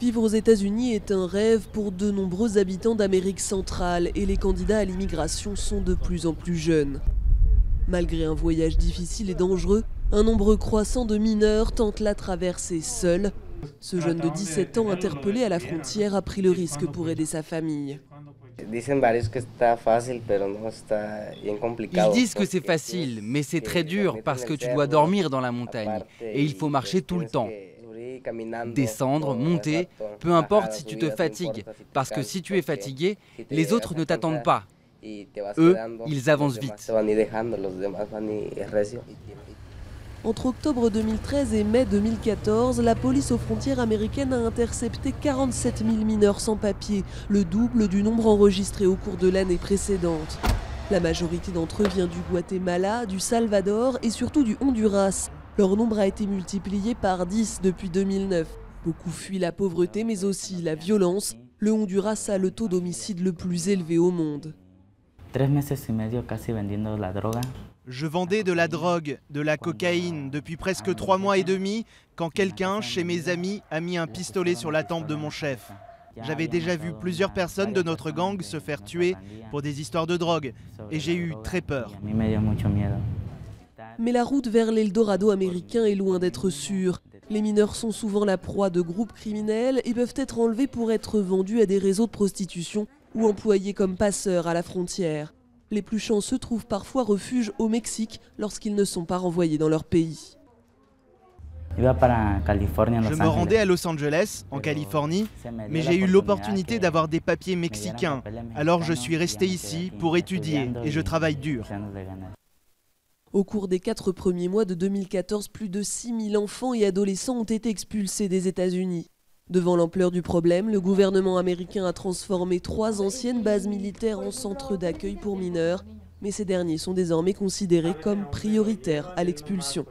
Vivre aux États-Unis est un rêve pour de nombreux habitants d'Amérique centrale et les candidats à l'immigration sont de plus en plus jeunes. Malgré un voyage difficile et dangereux, un nombre croissant de mineurs tentent la traversée seuls. Ce jeune de 17 ans interpellé à la frontière a pris le risque pour aider sa famille. Ils disent que c'est facile, mais c'est très dur parce que tu dois dormir dans la montagne et il faut marcher tout le temps. Descendre, monter, peu importe si tu te fatigues, parce que si tu es fatigué, les autres ne t'attendent pas. Eux, ils avancent vite. Entre octobre 2013 et mai 2014, la police aux frontières américaines a intercepté 47 000 mineurs sans papier, le double du nombre enregistré au cours de l'année précédente. La majorité d'entre eux vient du Guatemala, du Salvador et surtout du Honduras. Leur nombre a été multiplié par 10 depuis 2009. Beaucoup fuient la pauvreté mais aussi la violence. Le Honduras a le taux d'homicide le plus élevé au monde. Je vendais de la drogue, de la cocaïne, depuis presque 3 mois et demi, quand quelqu'un, chez mes amis, a mis un pistolet sur la tempe de mon chef. J'avais déjà vu plusieurs personnes de notre gang se faire tuer pour des histoires de drogue, et j'ai eu très peur. Mais la route vers l'Eldorado américain est loin d'être sûre. Les mineurs sont souvent la proie de groupes criminels et peuvent être enlevés pour être vendus à des réseaux de prostitution ou employés comme passeurs à la frontière. Les plus chanceux trouvent parfois refuge au Mexique lorsqu'ils ne sont pas renvoyés dans leur pays. Je me rendais à Los Angeles, en Californie, mais j'ai eu l'opportunité d'avoir des papiers mexicains. Alors je suis resté ici pour étudier et je travaille dur. Au cours des 4 premiers mois de 2014, plus de 6 000 enfants et adolescents ont été expulsés des États-Unis. Devant l'ampleur du problème, le gouvernement américain a transformé 3 anciennes bases militaires en centres d'accueil pour mineurs, mais ces derniers sont désormais considérés comme prioritaires à l'expulsion.